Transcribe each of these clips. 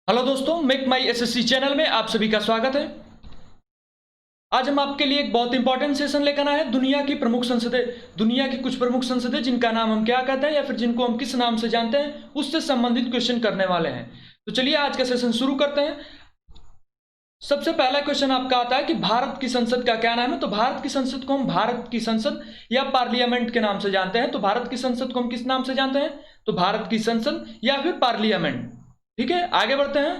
Hello दोस्तों, make माई SSC channel में आप सभी का स्वागत है। आज हम आपके लिए एक बहुत इंपॉर्टेंट सेशन लेकर आए हैं। दुनिया की प्रमुख संसदें, दुनिया की कुछ प्रमुख संसदें जिनका नाम हम क्या कहते हैं या फिर जिनको हम किस नाम से जानते हैं, उससे संबंधित क्वेश्चन करने वाले हैं। तो चलिए आज का सेशन शुरू करते हैं। सबसे पहला क्वेश्चन आपका आता है कि भारत की संसद का क्या नाम है। तो भारत की संसद को हम भारत की संसद या पार्लियामेंट के नाम से जानते हैं। तो भारत की संसद को हम किस नाम से जानते हैं? तो भारत की संसद या फिर पार्लियामेंट। ठीक है, आगे बढ़ते हैं।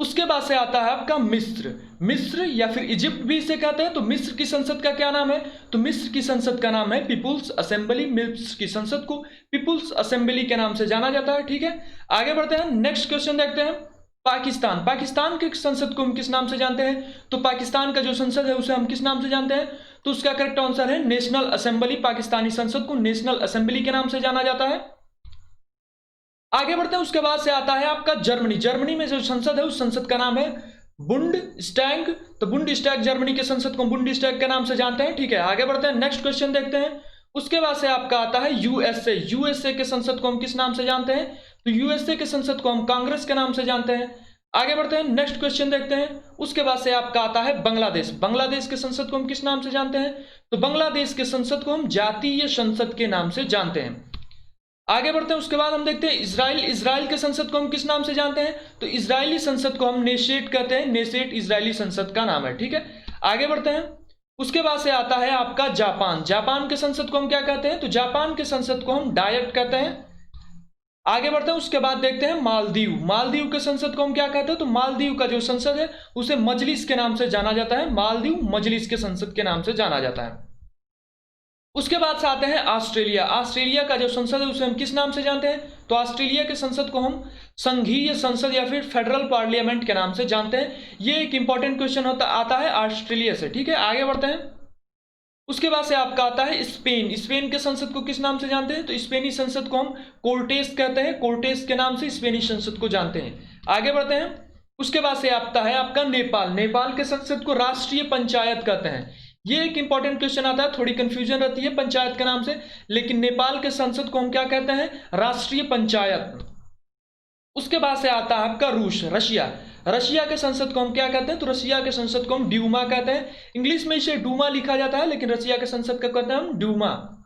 उसके बाद से आता है आपका मिस्र। मिस्र या फिर इजिप्ट भी इसे कहते हैं। तो मिस्र की संसद का क्या नाम है? तो मिस्र की संसद का नाम है पीपुल्स असेंबली। मिस्र की संसद को पीपुल्स असेंबली के नाम से जाना जाता है। ठीक है, आगे बढ़ते हैं। नेक्स्ट क्वेश्चन देखते हैं। पाकिस्तान। पाकिस्तान की संसद को हम किस नाम से जानते हैं? तो पाकिस्तान का जो संसद है उसे हम किस नाम से जानते हैं? तो उसका करेक्ट आंसर है नेशनल असेंबली। पाकिस्तानी संसद को नेशनल असेंबली के नाम से जाना जाता है। आगे बढ़ते हैं। उसके बाद से आता है आपका जर्मनी। जर्मनी में जो संसद है उस संसद का नाम है बुंडस्टैग। तो बुंडस्टैग जर्मनी के संसद को बुंडस्टैग के नाम से जानते हैं। ठीक है, आगे बढ़ते हैं। नेक्स्ट क्वेश्चन देखते हैं। उसके बाद से आपका आता है यूएसए। यूएसए के संसद को हम किस नाम से जानते हैं? तो यूएसए के संसद को हम कांग्रेस के नाम से जानते हैं। आगे बढ़ते हैं। नेक्स्ट क्वेश्चन देखते हैं। उसके बाद से आपका आता है बांग्लादेश। बांग्लादेश के संसद को हम किस नाम से जानते हैं? तो बांग्लादेश के संसद को हम जातीय संसद के नाम से जानते हैं। आगे बढ़ते हैं। उसके बाद हम देखते हैं इजराइल। इजराइल के संसद को हम किस नाम से जानते हैं? तो इजरायली संसद को हम नेशेट कहते हैं। नेशेट इजरायली संसद का नाम है। ठीक है, आगे बढ़ते हैं। उसके बाद से आता है आपका जापान। जापान के संसद को हम क्या कहते हैं? तो जापान के संसद को हम डायट कहते हैं। आगे बढ़ते हैं। उसके बाद देखते हैं मालदीव। मालदीव के संसद को हम क्या कहते हैं? तो मालदीव का जो संसद है उसे मजलिस के नाम से जाना जाता है। मालदीव मजलिस के संसद के नाम से जाना जाता है। उसके बाद से आते हैं ऑस्ट्रेलिया। ऑस्ट्रेलिया का जो संसद है उसे हम किस नाम से जानते हैं? तो ऑस्ट्रेलिया के संसद को हम संघीय संसद या फिर फेडरल पार्लियामेंट के नाम से जानते हैं। ये एक इंपॉर्टेंट क्वेश्चन आता है ऑस्ट्रेलिया से। ठीक है, आगे बढ़ते हैं। उसके बाद से आपका आता है स्पेन। स्पेन के संसद को किस नाम से जानते हैं? तो स्पेनी संसद को हम कोर्टेस कहते हैं। कोर्टेस के नाम से स्पेनी संसद को जानते हैं। आगे बढ़ते हैं। उसके बाद से आता है आपका नेपाल। नेपाल के संसद को राष्ट्रीय पंचायत कहते हैं। ये एक इंपॉर्टेंट क्वेश्चन आता है, थोड़ी कंफ्यूजन रहती है पंचायत के नाम से, लेकिन नेपाल के संसद को हम क्या कहते हैं? राष्ट्रीय पंचायत। उसके बाद से आता है आपका रूस, रशिया। रशिया के संसद को हम क्या कहते हैं? तो रशिया के संसद को हम ड्यूमा कहते हैं। इंग्लिश में इसे डूमा लिखा जाता है, लेकिन रशिया के संसद का कहते हैं हम ड्यूमा।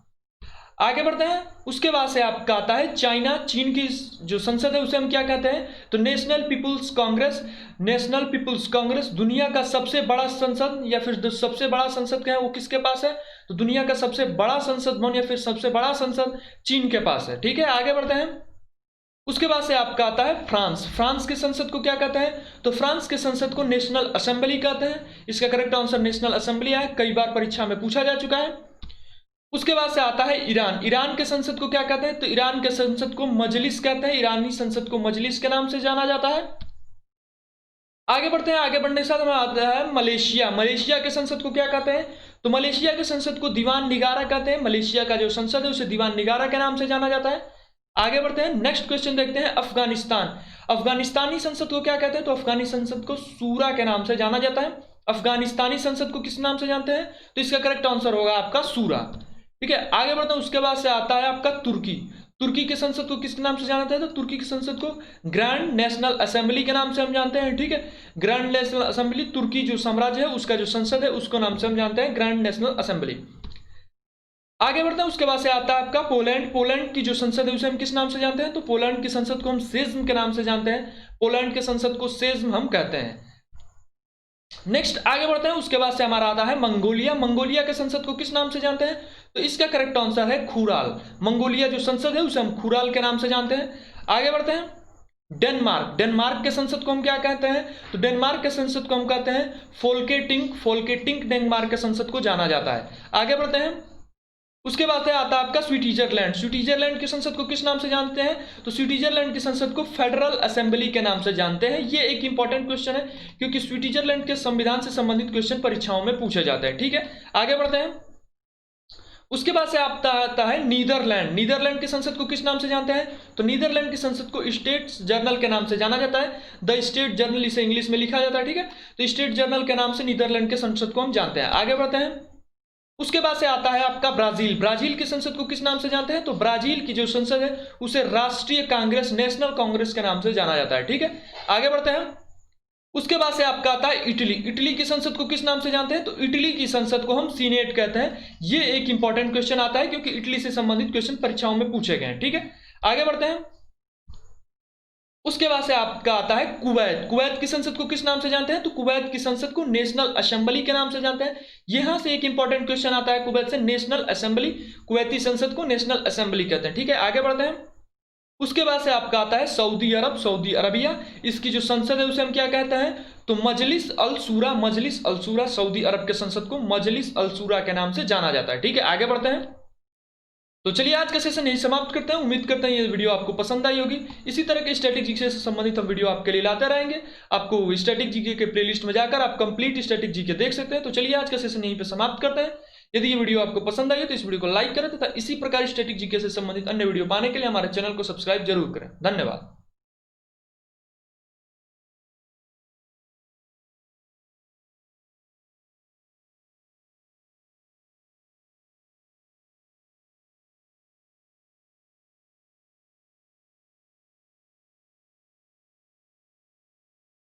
आगे बढ़ते हैं। उसके बाद से आपका आता है चाइना। चीन की जो संसद है उसे हम क्या कहते हैं? तो National People's Congress. National People's Congress दुनिया का सबसे बड़ा संसद या फिर जो सबसे बड़ा संसद क्या है वो किसके पास है? तो दुनिया का सबसे बड़ा संसद भवन या फिर सबसे बड़ा संसद चीन के पास है। ठीक है, आगे बढ़ते हैं। उसके बाद से आपका आता है फ्रांस। फ्रांस के संसद को क्या कहते हैं? तो फ्रांस के संसद को नेशनल असेंबली कहते हैं। इसका करेक्ट आंसर नेशनल असेंबली है, कई बार परीक्षा में पूछा जा चुका है। उसके बाद से आता है ईरान। ईरान के संसद को क्या कहते हैं? तो ईरान के संसद को मजलिस कहते हैं। ईरानी संसद को मजलिस के नाम से जाना जाता है। आगे बढ़ते हैं। आगे बढ़ने के साथ हमें आता है मलेशिया। मलेशिया के संसद को क्या कहते हैं? तो मलेशिया के संसद को दीवान निगारा कहते हैं। मलेशिया का जो संसद है उसे दीवान निगारा के नाम से जाना जाता है। आगे बढ़ते हैं। नेक्स्ट क्वेश्चन देखते हैं अफगानिस्तान। अफगानिस्तानी संसद को क्या कहते हैं? तो अफगानी संसद को सूरा के नाम से जाना जाता है। अफगानिस्तानी संसद को किस नाम से जानते हैं? तो इसका करेक्ट आंसर होगा आपका सूरा। ठीक है, आगे बढ़ते हैं। उसके बाद से आता है आपका तुर्की। तुर्की के संसद को किसके नाम से जाना जाता है? तो तुर्की के संसद को ग्रैंड नेशनल असेंबली के नाम से हम जानते हैं। ठीक है, ग्रैंड नेशनल असेंबली, तुर्की जो साम्राज्य है उसका जो संसद है उसको नाम से हम जानते हैं ग्रैंड नेशनल असेंबली। आगे बढ़ते हैं। उसके बाद से आता है आपका पोलैंड। पोलैंड की जो संसद है उसे हम किस नाम से जानते हैं? तो पोलैंड की संसद को हम सेज्म के नाम से जानते हैं। पोलैंड के संसद को सेज्म हम कहते हैं। नेक्स्ट आगे बढ़ते हैं। उसके बाद से हमारा आता है मंगोलिया। मंगोलिया के संसद को किस नाम से जानते हैं? तो इसका करेक्ट आंसर है खुराल। मंगोलिया जो संसद है उसे हम खुराल के नाम से जानते हैं। आगे बढ़ते हैं। डेनमार्क। डेनमार्क के संसद को हम क्या कहते हैं? तो डेनमार्क के संसद को हम कहते हैं फोल्केटिंग। फोल्केटिंग डेनमार्क के संसद को जाना जाता है। आगे बढ़ते हैं। उसके बाद आता है आपका स्विट्जरलैंड। स्विट्जरलैंड की संसद को किस नाम से जानते हैं? तो स्विट्जरलैंड की संसद को फेडरल असेंबली के नाम से जानते हैं। ये एक इंपॉर्टेंट क्वेश्चन है क्योंकि स्विट्जरलैंड के संविधान से संबंधित क्वेश्चन परीक्षाओं में पूछे जाते हैं। ठीक है, आगे बढ़ते हैं। उसके बाद से आता है नीदरलैंड। नीदरलैंड की संसद को किस नाम से जानते हैं? तो नीदरलैंड की संसद को स्टेट्स जर्नल के नाम से जाना जाता है। द स्टेट जर्नल इसे इंग्लिश में लिखा जाता है। ठीक है, तो स्टेट जर्नल के नाम से नीदरलैंड के संसद को हम जानते हैं। आगे बढ़ते हैं। उसके बाद से आता है आपका ब्राजील। ब्राजील की संसद को किस नाम से जानते हैं? तो ब्राजील की जो संसद है उसे राष्ट्रीय कांग्रेस, नेशनल कांग्रेस के नाम से जाना जाता है। ठीक है, आगे बढ़ते हैं। उसके बाद से आपका आता है इटली। इटली की संसद को किस नाम से जानते हैं? तो इटली की संसद को हम सीनेट कहते हैं। ये एक इंपॉर्टेंट क्वेश्चन आता है क्योंकि इटली से संबंधित क्वेश्चन परीक्षाओं में पूछे गए हैं। ठीक है, आगे बढ़ते हैं। उसके बाद से आपका आता है कुवैत। कुवैत की संसद को किस नाम से जानते हैं? तो कुवैत की संसद को नेशनल असेंबली के नाम से जानते हैं। यहां से एक इंपॉर्टेंट क्वेश्चन आता है कुवैत से, नेशनल असेंबली। कुवैती संसद को नेशनल असेंबली कहते हैं। ठीक है, आगे बढ़ते हैं। उसके बाद से आपका आता है सऊदी अरब, सऊदी अरबिया। इसकी जो संसद है उसे हम क्या कहते हैं? तो मजलिस अल शूरा, मजलिस अल शूरा। सऊदी अरब के संसद को मजलिस अल शूरा के नाम से जाना जाता है। ठीक है, आगे बढ़ते हैं। तो चलिए आज का सेशन यही समाप्त करते हैं। उम्मीद करते हैं ये वीडियो आपको पसंद आई होगी। इसी तरह के स्टैटिक जीके से संबंधित हम वीडियो आपके लिए लाते रहेंगे। आपको स्टैटिक जीके के प्लेलिस्ट में जाकर आप कंप्लीट स्टैटिक जीके देख सकते हैं। तो चलिए आज का सेशन यहीं पे समाप्त करते हैं। यदि ये वीडियो आपको पसंद आई है तो इस वीडियो को लाइक करें तथा इसी प्रकार स्टैटिक जीके से संबंधित अन्य वीडियो पाने के लिए हमारे चैनल को सब्सक्राइब जरूर करें। धन्यवाद।